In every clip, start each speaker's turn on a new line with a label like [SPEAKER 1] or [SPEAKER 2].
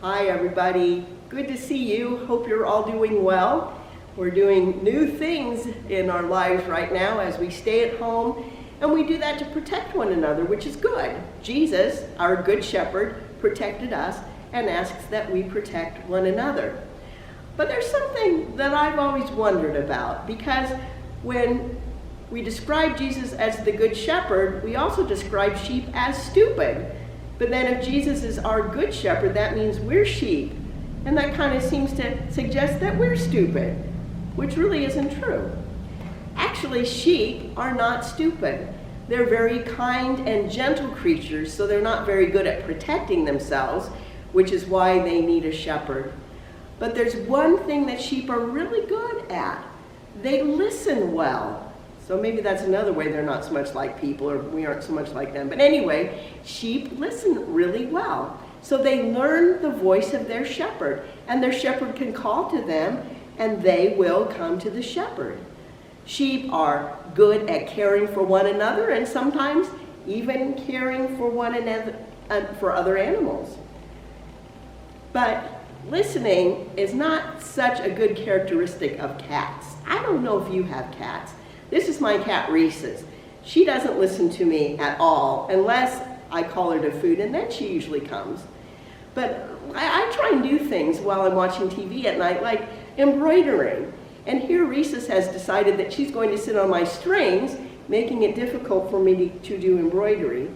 [SPEAKER 1] Hi everybody, good to see you. Hope you're all doing well. We're doing new things in our lives right now as we stay at home, and we do that to protect one another, which is good. Jesus, our good shepherd, protected us and asks that we protect one another. But there's something that I've always wondered about, because when we describe Jesus as the good shepherd, we also describe sheep as stupid. But then if Jesus is our good shepherd, that means we're sheep. And that kind of seems to suggest that we're stupid, which really isn't true. Actually, sheep are not stupid. They're very kind and gentle creatures, so they're not very good at protecting themselves, which is why they need a shepherd. But there's one thing that sheep are really good at. They listen well. So maybe that's another way they're not so much like people, or we aren't so much like them. But anyway, sheep listen really well. So they learn the voice of their shepherd, and their shepherd can call to them, and they will come to the shepherd. Sheep are good at caring for one another, and sometimes even caring for one another, for other animals. But listening is not such a good characteristic of cats. I don't know if you have cats. This is my cat, Reese's. She doesn't listen to me at all unless I call her to food, and then she usually comes. But I try and do things while I'm watching TV at night, like embroidering. And here Reese's has decided that she's going to sit on my strings, making it difficult for me to do embroidery.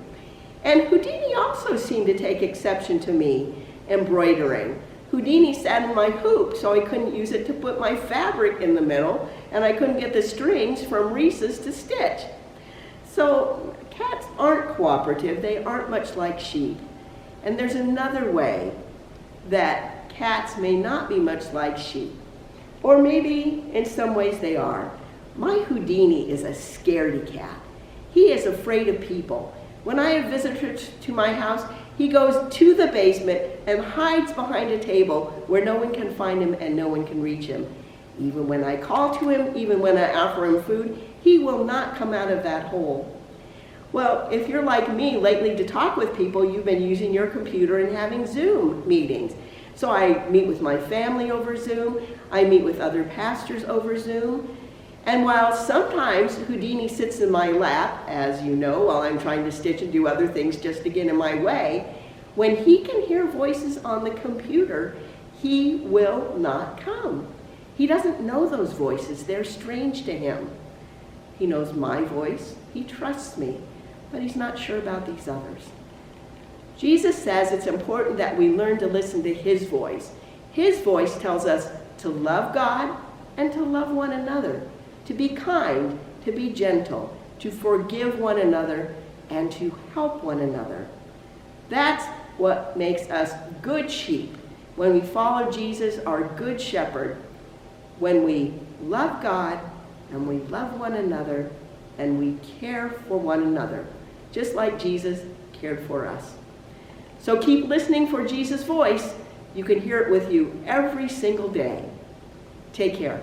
[SPEAKER 1] And Houdini also seemed to take exception to me embroidering. Houdini sat in my hoop, so I couldn't use it to put my fabric in the middle, and I couldn't get the strings from Reese's to stitch. So cats aren't cooperative. They aren't much like sheep. And there's another way that cats may not be much like sheep. Or maybe in some ways they are. My Houdini is a scaredy cat. He is afraid of people. When I have visitors to my house, he goes to the basement and hides behind a table where no one can find him and no one can reach him. Even when I call to him, even when I offer him food, he will not come out of that hole. Well, if you're like me, lately to talk with people, you've been using your computer and having Zoom meetings. So I meet with my family over Zoom. I meet with other pastors over Zoom. And while sometimes Houdini sits in my lap, as you know, while I'm trying to stitch and do other things just to get in my way, when he can hear voices on the computer, he will not come. He doesn't know those voices. They're strange to him. He knows my voice. He trusts me, but he's not sure about these others. Jesus says it's important that we learn to listen to his voice. His voice tells us to love God and to love one another, to be kind, to be gentle, to forgive one another, and to help one another. That's what makes us good sheep. When we follow Jesus, our good shepherd, when we love God and we love one another and we care for one another, just like Jesus cared for us. So keep listening for Jesus' voice. You can hear it with you every single day. Take care.